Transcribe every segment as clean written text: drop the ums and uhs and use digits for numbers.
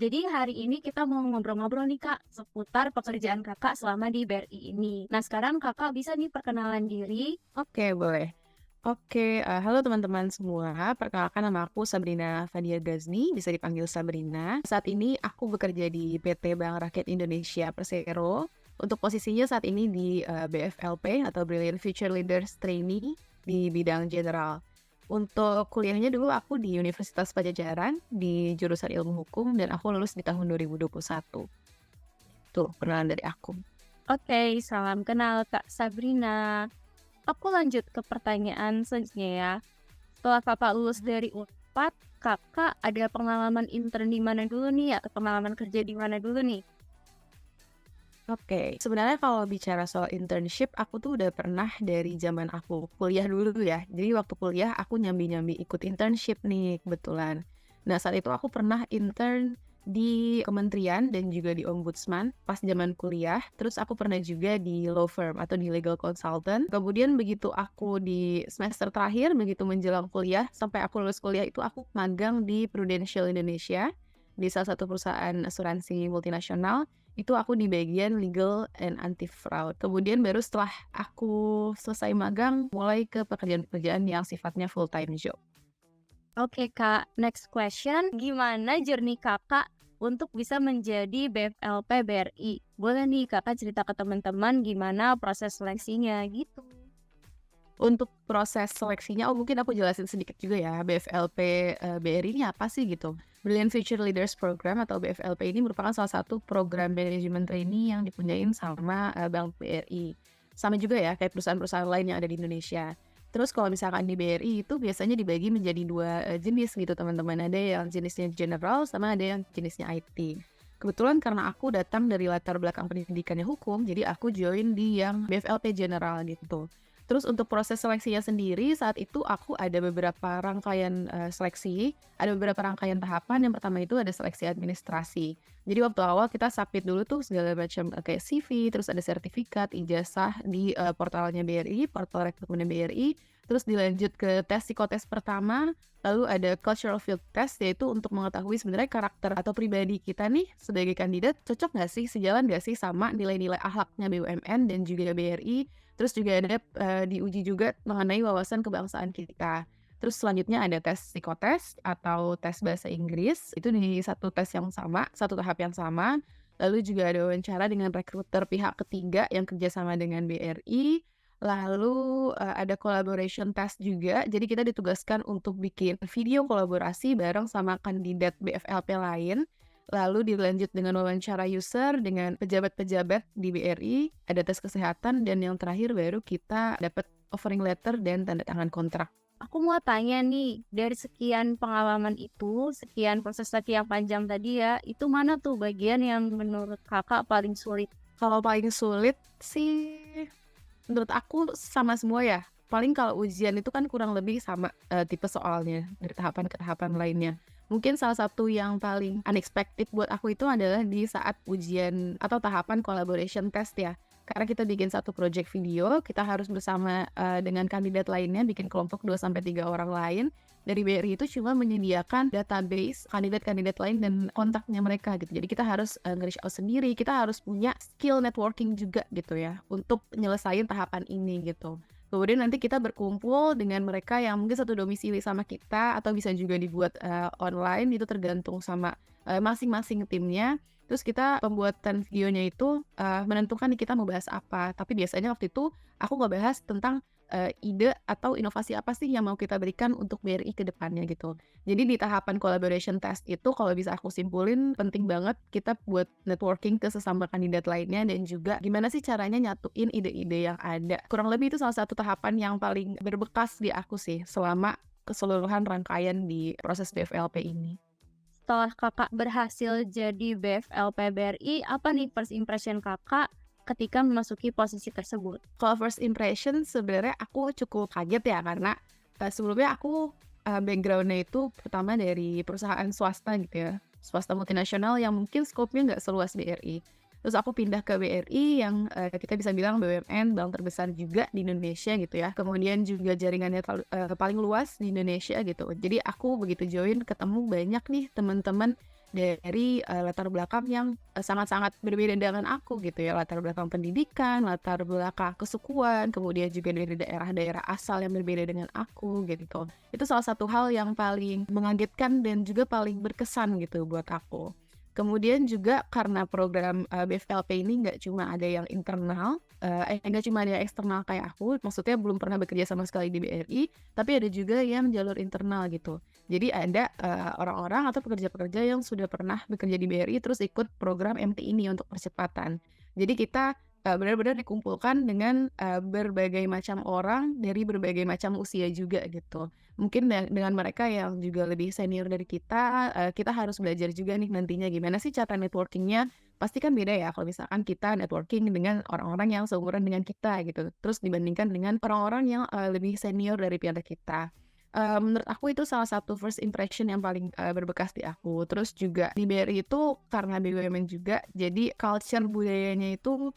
Jadi hari ini kita mau ngobrol-ngobrol nih Kak, seputar pekerjaan Kakak selama di BRI ini. Nah sekarang Kakak bisa nih perkenalan diri. Oke, boleh. Oke, halo teman-teman semua. Perkenalkan nama aku Sabrina Fadia Gazni, bisa dipanggil Sabrina. Saat ini aku bekerja di PT Bank Rakyat Indonesia Persero. Untuk posisinya saat ini di BFLP atau Brilliant Future Leaders Trainee di bidang general. Untuk kuliahnya dulu aku di Universitas Pajajaran di jurusan Ilmu Hukum dan aku lulus di tahun 2021. Tuh, perkenalan dari aku. Oke, salam kenal Kak Sabrina. Aku lanjut ke pertanyaan selanjutnya ya. Setelah Kakak lulus dari Unpad, Kakak ada pengalaman intern di mana dulu nih atau pengalaman kerja di mana dulu nih? Oke, sebenarnya kalau bicara soal internship, aku tuh udah pernah dari zaman aku kuliah dulu ya. Jadi waktu kuliah aku nyambi-nyambi ikut internship nih kebetulan. Nah saat itu aku pernah intern di kementerian dan juga di ombudsman pas zaman kuliah. Terus aku pernah juga di law firm atau di legal consultant. Kemudian begitu aku di semester terakhir, begitu menjelang kuliah, sampai aku lulus kuliah itu aku magang di Prudential Indonesia di salah satu perusahaan asuransi multinasional. Itu aku di bagian legal and anti-fraud. Kemudian baru setelah aku selesai magang, mulai ke pekerjaan-pekerjaan yang sifatnya full-time job. Oke Kak, next question. Gimana journey Kakak untuk bisa menjadi BFLP BRI? Boleh nih Kakak cerita ke teman-teman gimana proses seleksinya gitu. Untuk proses seleksinya, mungkin aku jelasin sedikit juga ya, BFLP BRI ini apa sih gitu. Brilliant Future Leaders Program atau BFLP ini merupakan salah satu program manajemen trainee yang dipunyain sama Bank BRI. Sama juga ya kayak perusahaan-perusahaan lain yang ada di Indonesia. Terus kalau misalkan di BRI itu biasanya dibagi menjadi dua jenis gitu teman-teman. Ada yang jenisnya general sama ada yang jenisnya IT. Kebetulan karena aku datang dari latar belakang pendidikannya hukum, jadi aku join di yang BFLP general gitu. Terus untuk proses seleksinya sendiri, saat itu aku ada beberapa rangkaian seleksi, ada beberapa rangkaian tahapan. Yang pertama itu ada seleksi administrasi. Jadi waktu awal kita submit dulu tuh segala macam kayak CV, terus ada sertifikat, ijazah di portalnya BRI, portal rekrutmen BRI. Terus dilanjut ke tes psikotes pertama, lalu ada cultural field test, yaitu untuk mengetahui sebenarnya karakter atau pribadi kita nih sebagai kandidat cocok nggak sih, sejalan nggak sih sama nilai-nilai akhlaknya BUMN dan juga BRI. Terus juga ada diuji juga mengenai wawasan kebangsaan kita. Terus selanjutnya ada tes psikotes atau tes bahasa Inggris, itu di satu tes yang sama, satu tahap yang sama. Lalu juga ada wawancara dengan rekruter pihak ketiga yang kerjasama dengan BRI. Lalu ada collaboration test juga, jadi kita ditugaskan untuk bikin video kolaborasi bareng sama kandidat BFLP lain. Lalu dilanjut dengan wawancara user dengan pejabat-pejabat di BRI, ada tes kesehatan, dan yang terakhir baru kita dapat offering letter dan tanda tangan kontrak. Aku mau tanya nih, dari sekian pengalaman itu, sekian proses tadi yang panjang tadi ya, itu mana tuh bagian yang menurut Kakak paling sulit? Kalau paling sulit sih, menurut aku sama semua ya. Paling kalau ujian itu kan kurang lebih sama tipe soalnya dari tahapan ke tahapan lainnya. Mungkin salah satu yang paling unexpected buat aku itu adalah di saat ujian atau tahapan collaboration test ya. Karena kita bikin satu project video, kita harus bersama dengan kandidat lainnya, bikin kelompok 2-3 orang lain. Dari BRI itu cuma menyediakan database kandidat-kandidat lain dan kontaknya mereka gitu. Jadi kita harus nge-reach out sendiri, kita harus punya skill networking juga gitu ya untuk nyelesain tahapan ini gitu. Kemudian nanti kita berkumpul dengan mereka yang mungkin satu domisili sama kita atau bisa juga dibuat online, itu tergantung sama masing-masing timnya. Terus kita pembuatan videonya itu menentukan nih kita mau bahas apa. Tapi biasanya waktu itu aku nggak bahas tentang ide atau inovasi apa sih yang mau kita berikan untuk BRI ke depannya gitu. Jadi di tahapan collaboration test itu kalau bisa aku simpulin penting banget kita buat networking ke sesama kandidat lainnya dan juga gimana sih caranya nyatuin ide-ide yang ada. Kurang lebih itu salah satu tahapan yang paling berbekas di aku sih selama keseluruhan rangkaian di proses BFLP ini. Setelah Kakak berhasil jadi BFLP BRI, apa nih first impression Kakak ketika memasuki posisi tersebut? Kalau first impression sebenarnya aku cukup kaget ya karena sebelumnya aku background-nya itu pertama dari perusahaan swasta gitu ya, swasta multinasional yang mungkin skopnya nggak seluas BRI. Terus aku pindah ke BRI yang kita bisa bilang BUMN, bank terbesar juga di Indonesia gitu ya. Kemudian juga jaringannya paling luas di Indonesia gitu. Jadi aku begitu join ketemu banyak nih teman-teman dari latar belakang yang sangat-sangat berbeda dengan aku gitu ya, latar belakang pendidikan, latar belakang kesukuan, kemudian juga dari daerah-daerah asal yang berbeda dengan aku gitu. Itu salah satu hal yang paling mengagetkan dan juga paling berkesan gitu buat aku. Kemudian juga karena program BFLP ini nggak cuma ada yang internal, nggak cuma ada yang eksternal kayak aku, maksudnya belum pernah bekerja sama sekali di BRI, tapi ada juga yang jalur internal gitu. Jadi ada orang-orang atau pekerja-pekerja yang sudah pernah bekerja di BRI terus ikut program MT ini untuk percepatan. Jadi kita benar-benar dikumpulkan dengan berbagai macam orang dari berbagai macam usia juga gitu. Mungkin dengan mereka yang juga lebih senior dari kita harus belajar juga nih nantinya gimana sih cara networking-nya. Pasti kan beda ya kalau misalkan kita networking dengan orang-orang yang seumuran dengan kita gitu. Terus dibandingkan dengan orang-orang yang lebih senior daripada kita. Menurut aku itu salah satu first impression yang paling berbekas di aku. Terus juga di BRI itu karena BUMN juga, jadi culture budayanya itu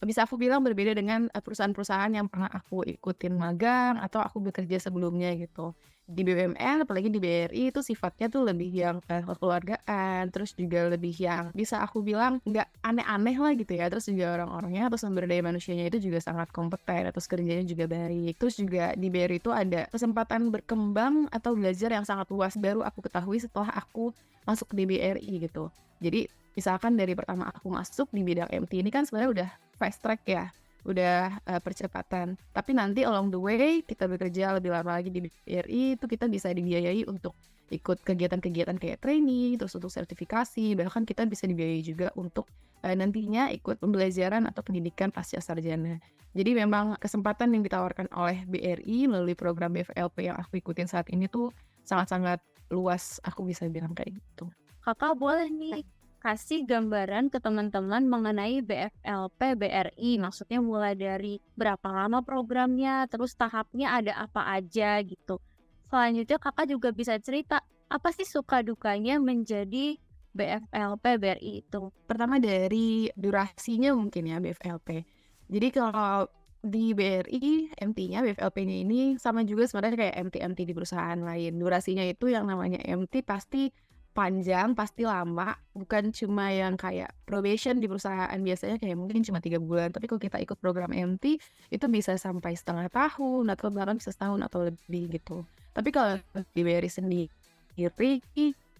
bisa aku bilang berbeda dengan perusahaan-perusahaan yang pernah aku ikutin magang atau aku bekerja sebelumnya gitu. Di BUMN apalagi di BRI itu sifatnya tuh lebih yang kekeluargaan, terus juga lebih yang bisa aku bilang nggak aneh-aneh lah gitu ya. Terus juga orang-orangnya atau sumber daya manusianya itu juga sangat kompeten, terus kerjanya juga baik. Terus juga di BRI itu ada kesempatan berkembang atau belajar yang sangat luas baru aku ketahui setelah aku masuk di BRI gitu. Jadi misalkan dari pertama aku masuk di bidang MT ini kan sebenarnya udah fast track ya, udah percepatan. Tapi nanti along the way kita bekerja lebih lama lagi di BRI itu kita bisa dibiayai untuk ikut kegiatan-kegiatan kayak training, terus untuk sertifikasi, bahkan kita bisa dibiayai juga untuk nantinya ikut pembelajaran atau pendidikan pasca sarjana. Jadi memang kesempatan yang ditawarkan oleh BRI melalui program BFLP yang aku ikutin saat ini tuh sangat-sangat luas, aku bisa bilang kayak gitu. Kakak boleh nih kasih gambaran ke teman-teman mengenai BFLP BRI, maksudnya mulai dari berapa lama programnya, terus tahapnya ada apa aja gitu. Selanjutnya kakak juga bisa cerita apa sih suka dukanya menjadi BFLP BRI itu. Pertama dari durasinya mungkin ya BFLP. Jadi kalau di BRI, MT-nya, BFLP-nya ini sama juga sebenarnya kayak MT-MT di perusahaan lain. Durasinya itu yang namanya MT pasti panjang, pasti lama, bukan cuma yang kayak probation di perusahaan biasanya kayak mungkin cuma 3 bulan. Tapi kalau kita ikut program MT, itu bisa sampai setengah tahun, atau bahkan bisa setahun atau lebih gitu. Tapi kalau di BRI sendiri,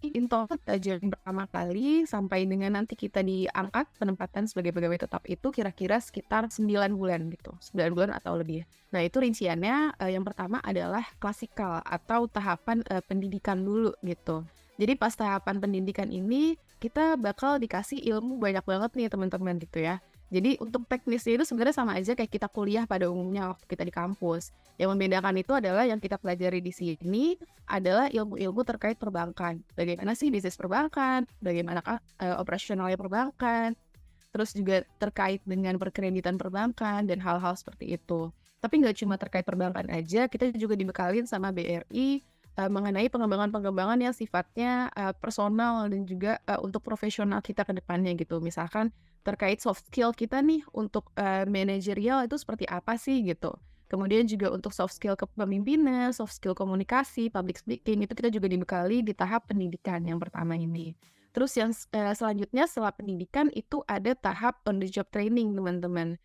intern yang pertama kali sampai dengan nanti kita diangkat penempatan sebagai pegawai tetap itu kira-kira sekitar 9 bulan gitu, 9 bulan atau lebih. Nah itu rinciannya yang pertama adalah klasikal atau tahapan pendidikan dulu gitu. Jadi pas tahapan pendidikan ini kita bakal dikasih ilmu banyak banget nih teman-teman gitu ya. Jadi untuk teknisnya itu sebenarnya sama aja kayak kita kuliah pada umumnya waktu kita di kampus. Yang membedakan itu adalah yang kita pelajari di sini adalah ilmu-ilmu terkait perbankan. Bagaimana sih bisnis perbankan, bagaimanakah operasionalnya perbankan, terus juga terkait dengan perkreditan perbankan dan hal-hal seperti itu. Tapi nggak cuma terkait perbankan aja, kita juga dibekalin sama BRI mengenai pengembangan-pengembangan yang sifatnya personal dan juga untuk profesional kita ke depannya gitu. Misalkan terkait soft skill kita nih untuk manajerial itu seperti apa sih gitu. Kemudian juga untuk soft skill kepemimpinan, soft skill komunikasi, public speaking itu kita juga dibekali di tahap pendidikan yang pertama ini. Terus yang selanjutnya setelah pendidikan itu ada tahap on the job training teman-teman.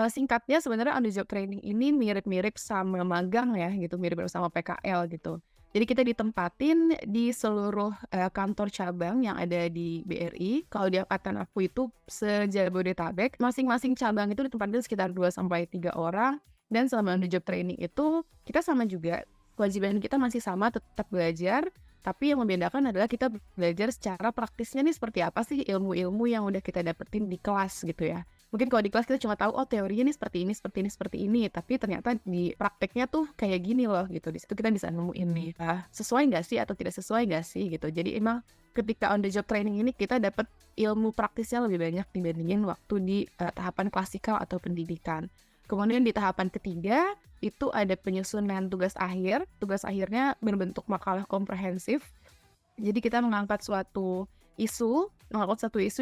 Singkatnya sebenarnya on the job training ini mirip-mirip sama magang ya gitu, mirip-mirip sama PKL gitu. Jadi kita ditempatin di seluruh kantor cabang yang ada di BRI. Kalau di angkatan aku itu se-Jabodetabek, masing-masing cabang itu ditempatin sekitar 2-3 orang. Dan selama on the job training itu kita sama juga, kewajiban kita masih sama, tetap belajar. Tapi yang membedakan adalah kita belajar secara praktisnya nih seperti apa sih ilmu-ilmu yang udah kita dapetin di kelas gitu ya. Mungkin kalau di kelas kita cuma tahu oh teorinya nih seperti ini, seperti ini, seperti ini, tapi ternyata di prakteknya tuh kayak gini loh gitu. Di situ kita bisa nemuin nih sesuai nggak sih atau tidak sesuai nggak sih gitu. Jadi emang ketika on the job training ini kita dapat ilmu praktisnya lebih banyak dibandingin waktu di tahapan klasikal atau pendidikan. Kemudian di tahapan ketiga itu ada penyusunan tugas akhir. Tugas akhirnya berbentuk makalah komprehensif. Jadi kita mengangkat suatu isu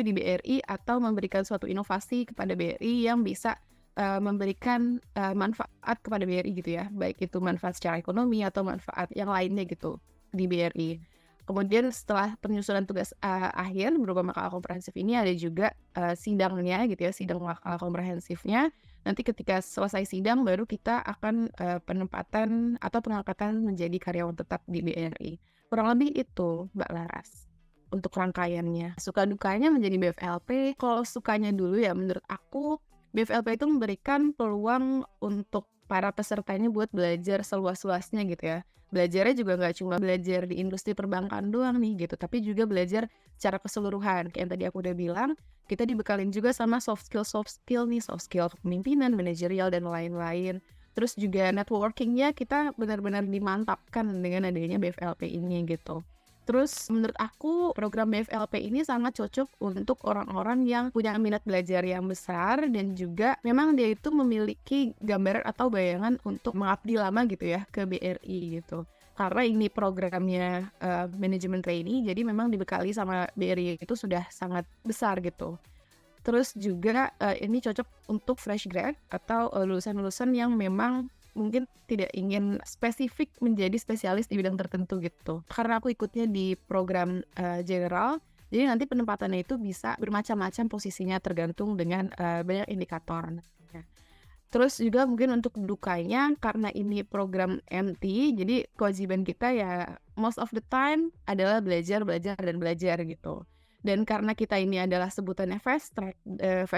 di BRI atau memberikan suatu inovasi kepada BRI yang bisa memberikan manfaat kepada BRI gitu ya, baik itu manfaat secara ekonomi atau manfaat yang lainnya gitu di BRI. Kemudian setelah penyusunan tugas akhir berupa makalah komprehensif ini ada juga sidangnya gitu ya, sidang makalah komprehensifnya. Nanti ketika selesai sidang baru kita akan penempatan atau pengangkatan menjadi karyawan tetap di BRI. Kurang lebih itu, Mbak Laras, untuk rangkaiannya. Suka dukanya menjadi BFLP, kalau sukanya dulu ya menurut aku, BFLP itu memberikan peluang untuk para pesertanya buat belajar seluas-luasnya gitu ya. Belajarnya juga nggak cuma belajar di industri perbankan doang nih gitu, tapi juga belajar secara keseluruhan. Kayak yang tadi aku udah bilang, kita dibekalin juga sama soft skill nih, soft skill kepemimpinan, manajerial, dan lain-lain. Terus juga networkingnya kita benar-benar dimantapkan dengan adanya BFLP ini gitu. Terus menurut aku program BFLP ini sangat cocok untuk orang-orang yang punya minat belajar yang besar dan juga memang dia itu memiliki gambaran atau bayangan untuk mengabdi lama gitu ya ke BRI gitu. Karena ini programnya manajemen trainee, jadi memang dibekali sama BRI itu sudah sangat besar gitu. Terus juga ini cocok untuk fresh grad atau lulusan-lulusan yang memang mungkin tidak ingin spesifik menjadi spesialis di bidang tertentu gitu. Karena aku ikutnya di program general, jadi nanti penempatannya itu bisa bermacam-macam posisinya tergantung dengan banyak indikator. Terus juga mungkin untuk dukanya karena ini program MT, jadi kewajiban kita ya most of the time adalah belajar dan belajar gitu. Dan karena kita ini adalah sebutannya fast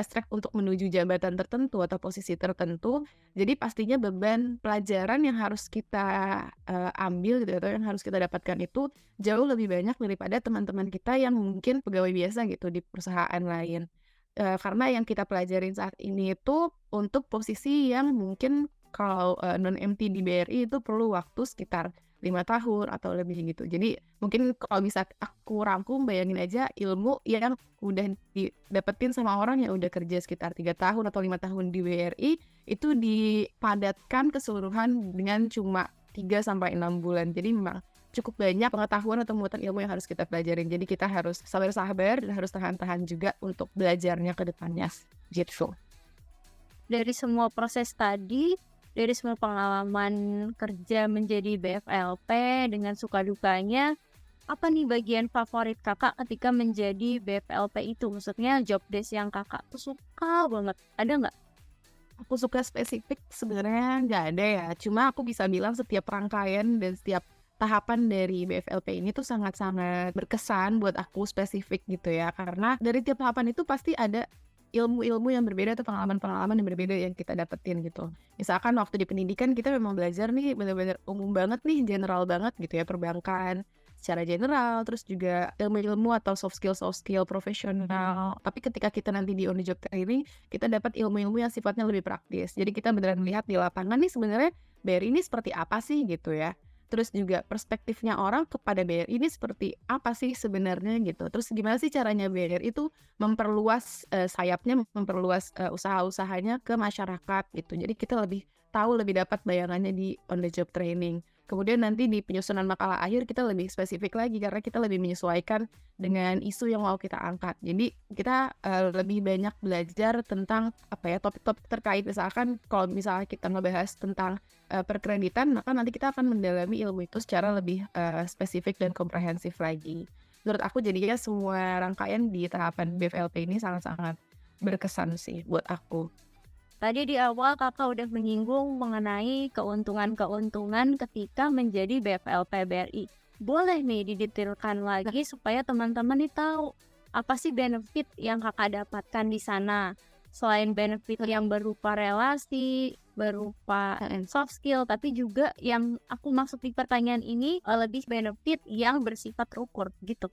track untuk menuju jabatan tertentu atau posisi tertentu, jadi pastinya beban pelajaran yang harus kita ambil gitu atau yang harus kita dapatkan itu jauh lebih banyak daripada teman-teman kita yang mungkin pegawai biasa gitu di perusahaan lain. Karena yang kita pelajarin saat ini itu untuk posisi yang mungkin kalau non-MT di BRI itu perlu waktu sekitar 5 tahun atau lebih gitu. Jadi mungkin kalau bisa aku rangkum, bayangin aja ilmu yang udah didapetin sama orang yang udah kerja sekitar 3 tahun atau 5 tahun di BRI, itu dipadatkan keseluruhan dengan cuma 3-6 bulan. Jadi memang cukup banyak pengetahuan atau muatan ilmu yang harus kita pelajarin. Jadi kita harus sabar-sabar dan harus tahan-tahan juga untuk belajarnya ke depannya gitu. Dari semua proses tadi, dari semua pengalaman kerja menjadi BFLP dengan suka dukanya, apa nih bagian favorit kakak ketika menjadi BFLP itu? Maksudnya job desk yang kakak tuh suka banget, ada nggak? Aku suka spesifik sebenarnya nggak ada ya. Cuma aku bisa bilang setiap rangkaian dan setiap tahapan dari BFLP ini tuh sangat-sangat berkesan buat aku spesifik gitu ya. Karena dari tiap tahapan itu pasti ada ilmu-ilmu yang berbeda atau pengalaman-pengalaman yang berbeda yang kita dapetin gitu. Misalkan waktu di pendidikan kita memang belajar nih benar-benar umum banget nih, general banget gitu ya, perbankan secara general, terus juga ilmu-ilmu atau soft skill profesional. Tapi ketika kita nanti di on the job training, kita dapat ilmu-ilmu yang sifatnya lebih praktis. Jadi kita beneran melihat di lapangan nih sebenarnya BRI ini seperti apa sih gitu ya. Terus juga perspektifnya orang kepada BRI ini seperti apa sih sebenarnya gitu. Terus gimana sih caranya BRI itu memperluas sayapnya, memperluas usaha-usahanya ke masyarakat gitu. Jadi kita lebih tahu, lebih dapat bayangannya di on the job training. Kemudian nanti di penyusunan makalah akhir kita lebih spesifik lagi karena kita lebih menyesuaikan dengan isu yang mau kita angkat. Jadi kita lebih banyak belajar tentang apa ya, topik-topik terkait. Misalkan kalau misalnya kita ngebahas tentang perkreditan, maka nanti kita akan mendalami ilmu itu secara lebih spesifik dan komprehensif lagi. Menurut aku jadinya semua rangkaian di tahapan BFLP ini sangat-sangat berkesan sih buat aku. Tadi di awal kakak udah menyinggung mengenai keuntungan-keuntungan ketika menjadi BFLP BRI. Boleh nih didetailkan lagi supaya teman-teman nih tahu apa sih benefit yang kakak dapatkan di sana. Selain benefit yang berupa relasi, berupa soft skill, tapi juga yang aku maksud di pertanyaan ini lebih benefit yang bersifat terukur gitu.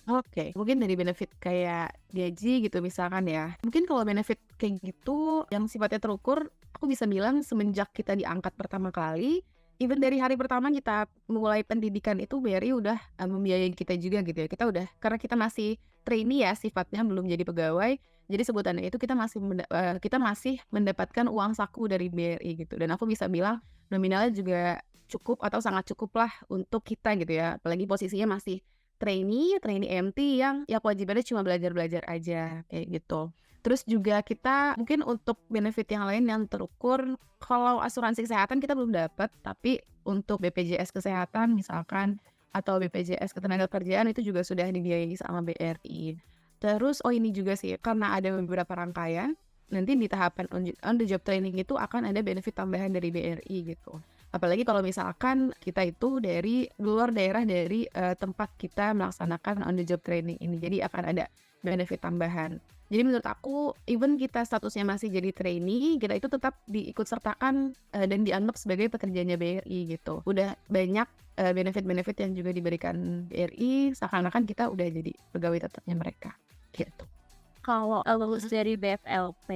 Oke, mungkin dari benefit kayak gaji gitu misalkan ya. Mungkin kalau benefit kayak gitu yang sifatnya terukur, aku bisa bilang semenjak kita diangkat pertama kali, even dari hari pertama kita mulai pendidikan itu BRI udah membiayai kita juga gitu ya. Kita udah, karena kita masih trainee ya sifatnya, belum jadi pegawai. Jadi sebutannya itu kita masih mendapatkan uang saku dari BRI gitu. Dan aku bisa bilang nominalnya juga cukup atau sangat cukup lah untuk kita gitu ya. Apalagi posisinya masih trainee MT yang ya kewajibannya cuma belajar aja kayak gitu. Terus juga kita mungkin untuk benefit yang lain yang terukur, kalau asuransi kesehatan kita belum dapat, tapi untuk BPJS kesehatan misalkan atau BPJS Ketenagakerjaan itu juga sudah dibiayai sama BRI. Terus ini juga sih, karena ada beberapa rangkaian, nanti di tahapan on the job training itu akan ada benefit tambahan dari BRI gitu. Apalagi kalau misalkan kita itu dari luar daerah dari tempat kita melaksanakan on the job training ini. Jadi akan ada benefit tambahan. Jadi menurut aku, even kita statusnya masih jadi trainee, kita itu tetap diikut sertakan dan dianggap sebagai pekerjanya BRI gitu. Udah banyak benefit-benefit yang juga diberikan BRI, seakan-akan kita udah jadi pegawai tetapnya mereka gitu. Kalau lulus dari BFLP,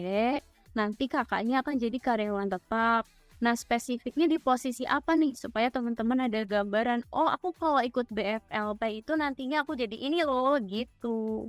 nanti kakaknya akan jadi karyawan tetap. Nah, spesifiknya di posisi apa nih? Supaya teman-teman ada gambaran, oh aku kalau ikut BFLP itu nantinya aku jadi ini loh, gitu.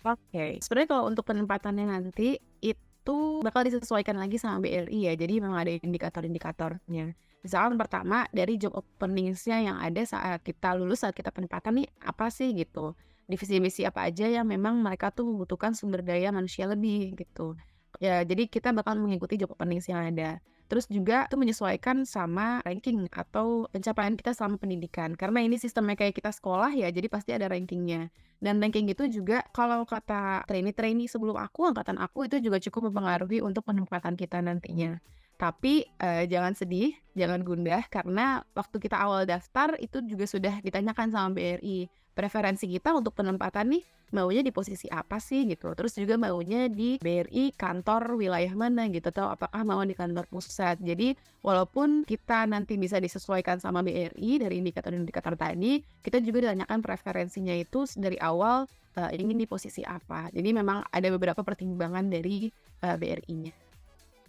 Oke. Sebenarnya kalau untuk penempatannya nanti itu bakal disesuaikan lagi sama BRI ya. Jadi memang ada indikator-indikatornya. Misalkan pertama dari job openings-nya yang ada saat kita lulus, saat kita penempatan nih apa sih gitu. Divisi misi apa aja yang memang mereka tuh membutuhkan sumber daya manusia lebih gitu. Ya, jadi kita bakal mengikuti job openings yang ada. Terus juga itu menyesuaikan sama ranking atau pencapaian kita selama pendidikan. Karena ini sistemnya kayak kita sekolah ya, jadi pasti ada rankingnya. Dan ranking itu juga kalau kata trainee sebelum aku, angkatan aku itu juga cukup mempengaruhi untuk penempatan kita nantinya. Tapi jangan sedih, jangan gundah, karena waktu kita awal daftar itu juga sudah ditanyakan sama BRI. Preferensi kita untuk penempatan nih maunya di posisi apa sih gitu. Terus juga maunya di BRI kantor wilayah mana gitu, atau apakah mau di kantor pusat. Jadi walaupun kita nanti bisa disesuaikan sama BRI dari indikator-indikator tadi, kita juga ditanyakan preferensinya itu dari awal ingin di posisi apa. Jadi memang ada beberapa pertimbangan dari BRI-nya.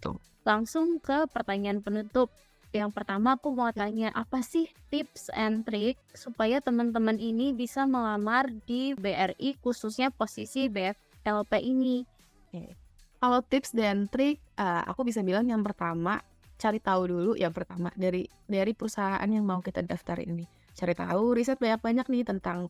Tuh. Langsung ke pertanyaan penutup. Yang pertama aku mau tanya, apa sih tips and trick supaya teman-teman ini bisa melamar di BRI khususnya posisi BFLP ini? Oke. Kalau tips dan trik, aku bisa bilang yang pertama, cari tahu dulu yang pertama dari perusahaan yang mau kita daftar ini. Cari tahu, riset banyak-banyak nih tentang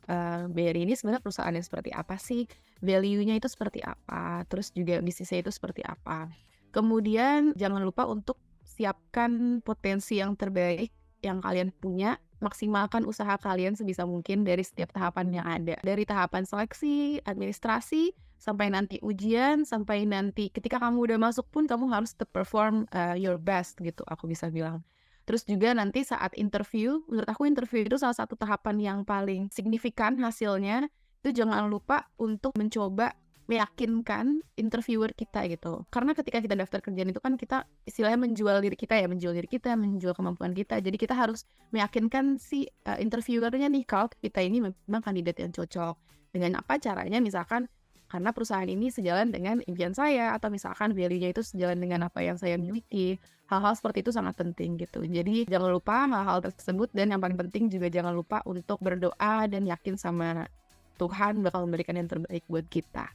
BRI ini sebenarnya perusahaannya seperti apa sih, value-nya itu seperti apa, terus juga bisnisnya itu seperti apa. Kemudian jangan lupa untuk siapkan potensi yang terbaik yang kalian punya, maksimalkan usaha kalian sebisa mungkin dari setiap tahapan yang ada. Dari tahapan seleksi, administrasi, sampai nanti ujian, sampai nanti ketika kamu udah masuk pun kamu harus tetap perform your best gitu, aku bisa bilang. Terus juga nanti saat interview, menurut aku interview itu salah satu tahapan yang paling signifikan hasilnya, itu jangan lupa untuk mencoba meyakinkan interviewer kita gitu. Karena ketika kita daftar kerjaan itu kan kita istilahnya menjual diri kita, menjual kemampuan kita. Jadi kita harus meyakinkan si interviewernya nih kalau kita ini memang kandidat yang cocok. Dengan apa caranya? Misalkan karena perusahaan ini sejalan dengan impian saya, atau misalkan value-nya itu sejalan dengan apa yang saya miliki. Hal-hal seperti itu sangat penting gitu. Jadi jangan lupa hal-hal tersebut, dan yang paling penting juga jangan lupa untuk berdoa dan yakin sama Tuhan bakal memberikan yang terbaik buat kita.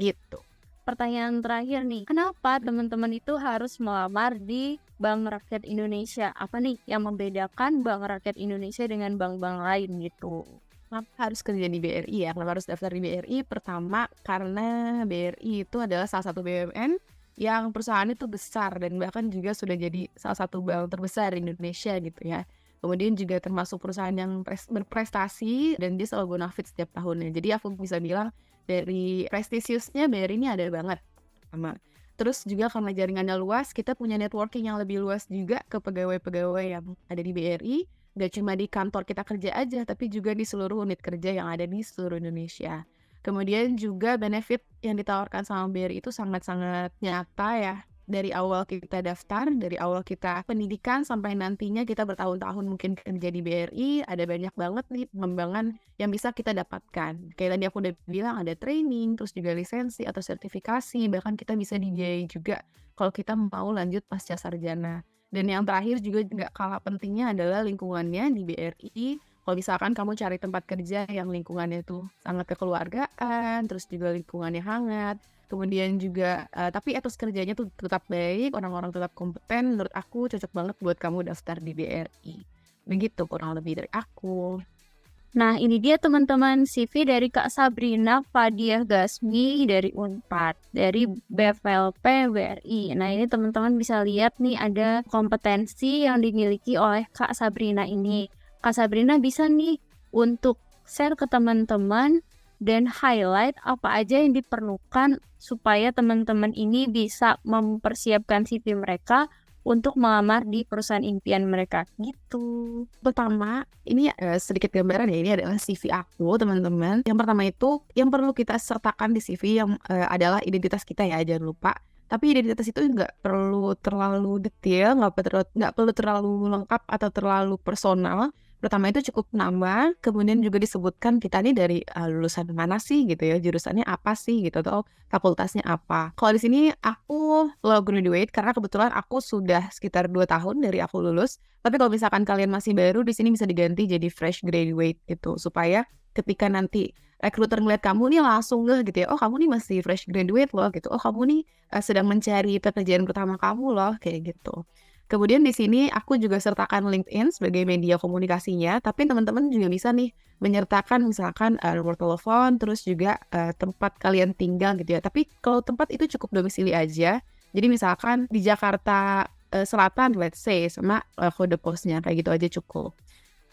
Gitu. Pertanyaan terakhir nih, kenapa teman-teman itu harus melamar di Bank Rakyat Indonesia? Apa nih yang membedakan Bank Rakyat Indonesia dengan bank-bank lain gitu? Kenapa harus kerja di BRI ya? Kenapa harus daftar di BRI? Pertama, karena BRI itu adalah salah satu BUMN yang perusahaan itu besar dan bahkan juga sudah jadi salah satu bank terbesar di Indonesia gitu ya. Kemudian juga termasuk perusahaan yang berprestasi dan dia selalu bonafit setiap tahunnya. Jadi aku bisa bilang dari prestisiusnya BRI ini ada banget. Terus juga karena jaringannya luas, kita punya networking yang lebih luas juga ke pegawai-pegawai yang ada di BRI. Gak cuma di kantor kita kerja aja, tapi juga di seluruh unit kerja yang ada di seluruh Indonesia. Kemudian juga benefit yang ditawarkan sama BRI itu sangat-sangat nyata ya. Dari awal kita daftar, dari awal kita pendidikan, sampai nantinya kita bertahun-tahun mungkin kerja di BRI, ada banyak banget nih pengembangan yang bisa kita dapatkan. Kayak tadi aku udah bilang, ada training, terus juga lisensi atau sertifikasi, bahkan kita bisa dibiayai juga kalau kita mau lanjut pasca sarjana. Dan yang terakhir juga nggak kalah pentingnya adalah lingkungannya di BRI. Kalau misalkan kamu cari tempat kerja yang lingkungannya tuh sangat kekeluargaan, terus juga lingkungannya hangat, kemudian juga tapi etos kerjanya tuh tetap baik, orang-orang tetap kompeten, menurut aku cocok banget buat kamu daftar di BRI. Begitu kurang lebih dari aku. Nah, ini dia teman-teman CV dari Kak Sabrina Fadiah Gasmi dari Unpad, dari BFLP BRI. Nah, ini teman-teman bisa lihat nih ada kompetensi yang dimiliki oleh Kak Sabrina ini. Kak Sabrina bisa nih untuk share ke teman-teman dan highlight apa aja yang diperlukan supaya teman-teman ini bisa mempersiapkan CV mereka untuk melamar di perusahaan impian mereka gitu. Pertama, ini sedikit gambaran ya, ini adalah CV aku teman-teman. Yang pertama itu, yang perlu kita sertakan di CV adalah identitas kita ya, jangan lupa. Tapi identitas itu nggak perlu terlalu detail, nggak perlu terlalu lengkap atau terlalu personal. Pertama itu cukup nama, kemudian juga disebutkan kita nih dari lulusan mana sih gitu ya, jurusannya apa sih gitu, atau fakultasnya apa. Kalau di sini aku low graduate karena kebetulan aku sudah sekitar 2 tahun dari aku lulus. Tapi kalau misalkan kalian masih baru, di sini bisa diganti jadi fresh graduate gitu, supaya ketika nanti recruiter ngeliat kamu nih langsung ngeh gitu ya, oh kamu nih masih fresh graduate loh gitu, oh kamu nih sedang mencari pekerjaan pertama kamu loh, kayak gitu. Kemudian di sini aku juga sertakan LinkedIn sebagai media komunikasinya, tapi teman-teman juga bisa nih menyertakan misalkan nomor telepon, terus juga tempat kalian tinggal gitu ya. Tapi kalau tempat itu cukup domisili aja. Jadi misalkan di Jakarta Selatan, let's say, sama kode posnya kayak gitu aja cukup.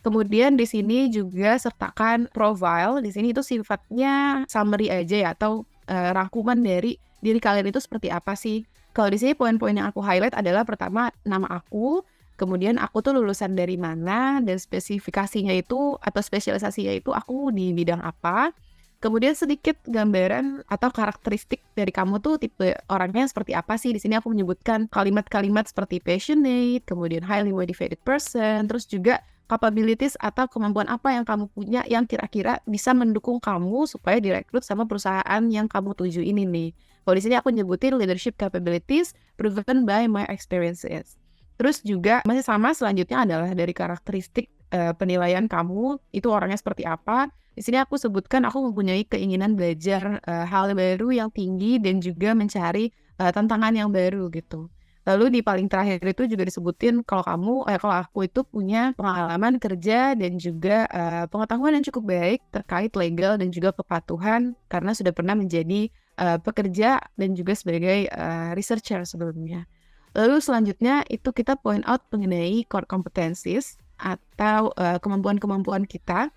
Kemudian di sini juga sertakan profile. Di sini itu sifatnya summary aja ya, atau rangkuman dari diri kalian itu seperti apa sih. Kalau di sini poin-poin yang aku highlight adalah pertama nama aku, kemudian aku tuh lulusan dari mana, dan spesifikasinya itu atau spesialisasinya itu aku di bidang apa. Kemudian sedikit gambaran atau karakteristik dari kamu tuh tipe orangnya seperti apa sih. Di sini aku menyebutkan kalimat-kalimat seperti passionate, kemudian highly motivated person, terus juga capabilities atau kemampuan apa yang kamu punya yang kira-kira bisa mendukung kamu supaya direkrut sama perusahaan yang kamu tuju ini nih. Kalau di sini aku nyebutin leadership capabilities proven by my experiences. Terus juga masih sama, selanjutnya adalah dari karakteristik penilaian kamu itu orangnya seperti apa. Di sini aku sebutkan aku mempunyai keinginan belajar hal baru yang tinggi dan juga mencari tantangan yang baru gitu. Lalu di paling terakhir itu juga disebutin kalau aku itu punya pengalaman kerja dan juga pengetahuan yang cukup baik terkait legal dan juga kepatuhan karena sudah pernah menjadi pekerja dan juga sebagai researcher sebelumnya. Lalu selanjutnya itu kita point out mengenai core competencies atau kemampuan-kemampuan kita.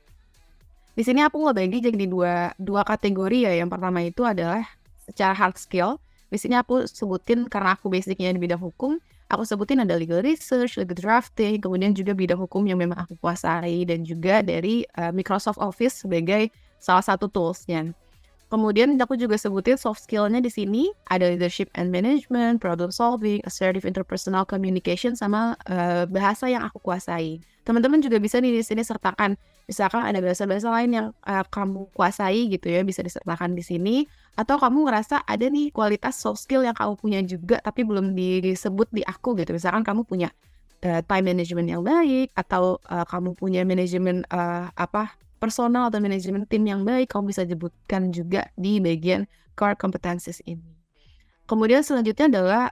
Di sini aku ngebagi jadi dua kategori ya. Yang pertama itu adalah secara hard skill. Di sini aku sebutin karena aku basicnya di bidang hukum, aku sebutin ada legal research, legal drafting, kemudian juga bidang hukum yang memang aku kuasai, dan juga dari Microsoft Office sebagai salah satu toolsnya. Kemudian aku juga sebutin soft skill-nya di sini ada leadership and management, problem solving, assertive interpersonal communication, sama bahasa yang aku kuasai. Teman-teman juga bisa nih di sini sertakan, misalkan ada bahasa-bahasa lain yang kamu kuasai gitu ya, bisa disertakan di sini. Atau kamu ngerasa ada nih kualitas soft skill yang kamu punya juga tapi belum disebut di aku gitu. Misalkan kamu punya time management yang baik, atau kamu punya manajemen personal atau manajemen tim yang baik, kamu bisa sebutkan juga di bagian core competencies ini. Kemudian selanjutnya adalah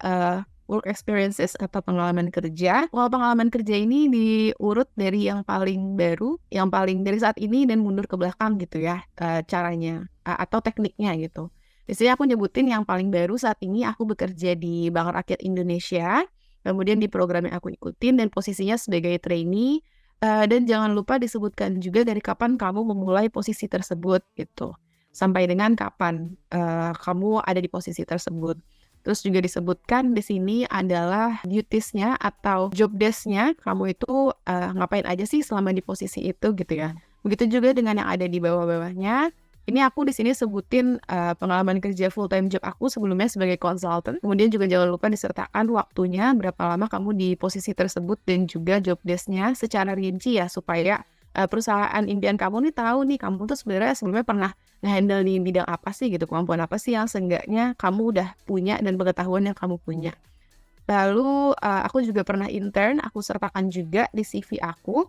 work experiences atau pengalaman kerja. Kalau pengalaman kerja ini diurut dari yang paling baru, yang paling dari saat ini dan mundur ke belakang gitu ya caranya atau tekniknya gitu. Di sini aku nyebutin yang paling baru saat ini aku bekerja di Bank Rakyat Indonesia, kemudian di program yang aku ikutin dan posisinya sebagai trainee. Dan jangan lupa disebutkan juga dari kapan kamu memulai posisi tersebut gitu, sampai dengan kapan kamu ada di posisi tersebut. Terus juga disebutkan di sini adalah duties-nya atau job desk-nya, kamu itu ngapain aja sih selama di posisi itu gitu ya. Begitu juga dengan yang ada di bawah-bawahnya. Ini aku di sini sebutin pengalaman kerja full time job aku sebelumnya sebagai consultant. Kemudian juga jangan lupa disertakan waktunya, berapa lama kamu di posisi tersebut, dan juga job desk-nya secara rinci ya, supaya perusahaan impian kamu nih tahu nih kamu tuh sebenarnya sebelumnya pernah nge-handle di bidang apa sih gitu, kemampuan apa sih yang seenggaknya kamu udah punya dan pengetahuan yang kamu punya. Lalu aku juga pernah intern, aku sertakan juga di CV aku.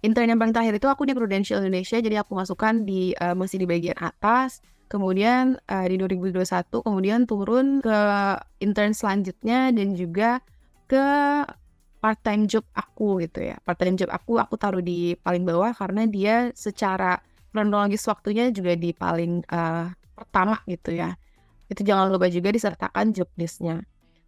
Intern yang paling terakhir itu aku di Prudential Indonesia, jadi aku masukkan masih di bagian atas. Kemudian di 2021 kemudian turun ke intern selanjutnya dan juga ke part-time job aku gitu ya. Part-time job aku taruh di paling bawah karena dia secara kronologis waktunya juga di paling pertama gitu ya. Itu jangan lupa juga disertakan job list-nya.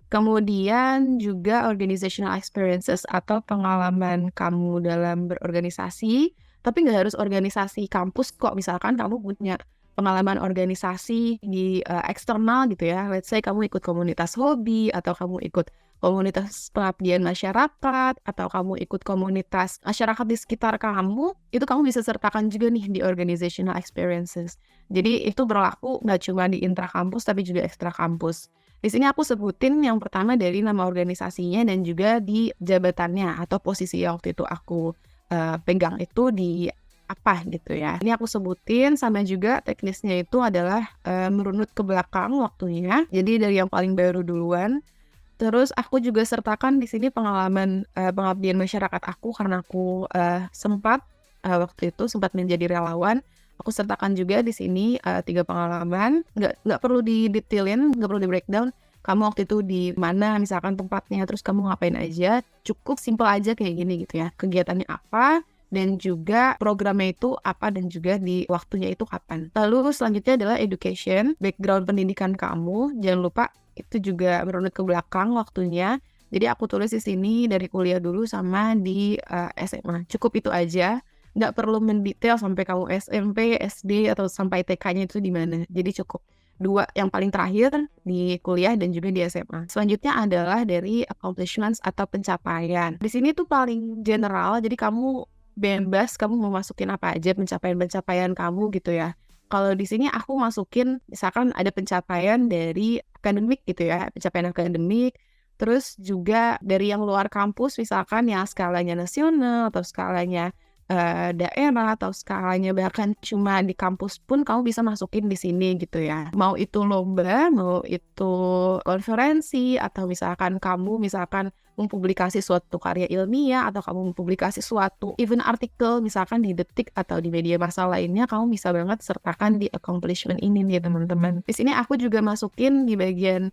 Kemudian juga organizational experiences atau pengalaman kamu dalam berorganisasi, tapi nggak harus organisasi kampus kok. Misalkan kamu punya pengalaman organisasi di eksternal gitu ya. Let's say kamu ikut komunitas hobi, atau kamu ikut komunitas pengabdian masyarakat, atau kamu ikut komunitas masyarakat di sekitar kamu, itu kamu bisa sertakan juga nih di organizational experiences. Jadi itu berlaku nggak cuma di intrakampus tapi juga ekstra kampus. Di sini aku sebutin yang pertama dari nama organisasinya dan juga di jabatannya atau posisi yang waktu itu aku pegang itu di apa gitu ya. Ini aku sebutin, sama juga teknisnya itu adalah merunut ke belakang waktunya. Jadi dari yang paling baru duluan. Terus aku juga sertakan di sini pengalaman pengabdian masyarakat aku, karena aku sempat waktu itu sempat menjadi relawan. Aku sertakan juga di sini 3 pengalaman, nggak perlu didetailin, nggak perlu di-breakdown. Kamu waktu itu di mana, misalkan tempatnya, terus kamu ngapain aja, cukup simple aja kayak gini gitu ya. Kegiatannya apa, dan juga programnya itu apa, dan juga di waktunya itu kapan. Lalu selanjutnya adalah education, background pendidikan kamu, jangan lupa itu juga merunut ke belakang waktunya. Jadi aku tulis di sini dari kuliah dulu sama di SMA. Cukup itu aja. Nggak perlu mendetail sampai kamu SMP, SD, atau sampai TK-nya itu di mana. Jadi cukup 2 yang paling terakhir di kuliah dan juga di SMA. Selanjutnya adalah dari accomplishments atau pencapaian. Di sini tuh paling general, jadi kamu bebas kamu mau masukin apa aja pencapaian-pencapaian kamu gitu ya. Kalau di sini aku masukin misalkan ada pencapaian dari akademik gitu ya, pencapaian akademik, terus juga dari yang luar kampus misalkan yang skalanya nasional atau skalanya daerah atau skalanya bahkan cuma di kampus pun kamu bisa masukin di sini gitu ya. Mau itu lomba, mau itu konferensi, atau misalkan kamu mempublikasi suatu karya ilmiah, atau kamu mempublikasi suatu even artikel misalkan di Detik atau di media massa lainnya, kamu bisa banget sertakan di accomplishment ini nih teman-teman. Di sini aku juga masukin di bagian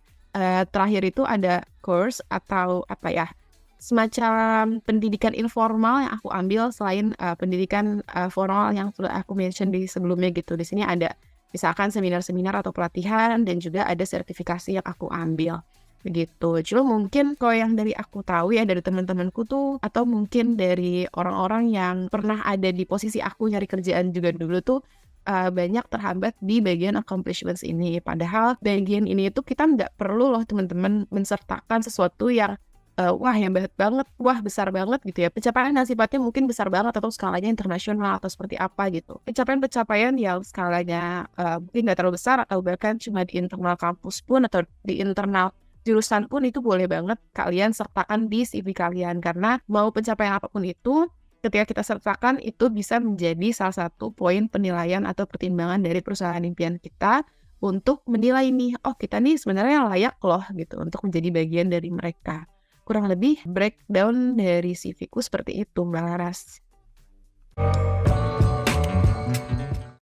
terakhir itu ada course atau apa ya, semacam pendidikan informal yang aku ambil selain pendidikan formal yang sudah aku mention di sebelumnya gitu. Di sini ada misalkan seminar-seminar atau pelatihan, dan juga ada sertifikasi yang aku ambil begitu. Cuma mungkin kalau yang dari aku tahu ya, dari teman-temanku tuh, atau mungkin dari orang-orang yang pernah ada di posisi aku nyari kerjaan juga dulu tuh, banyak terhambat di bagian accomplishments ini. Padahal bagian ini tuh kita nggak perlu loh teman-teman mensertakan sesuatu yang wah hebat banget, wah besar banget gitu ya. Pencapaian yang sifatnya mungkin besar banget atau skalanya internasional atau seperti apa gitu. Pencapaian-pencapaian yang skalanya mungkin nggak terlalu besar, atau bahkan cuma di internal kampus pun atau di internal jurusan pun, itu boleh banget kalian sertakan di CV kalian. Karena mau pencapaian apapun itu, ketika kita sertakan, itu bisa menjadi salah satu poin penilaian atau pertimbangan dari perusahaan impian kita untuk menilai nih, oh kita nih sebenarnya layak loh gitu untuk menjadi bagian dari mereka. Kurang lebih breakdown dari CV-ku seperti itu, Mbak Laras.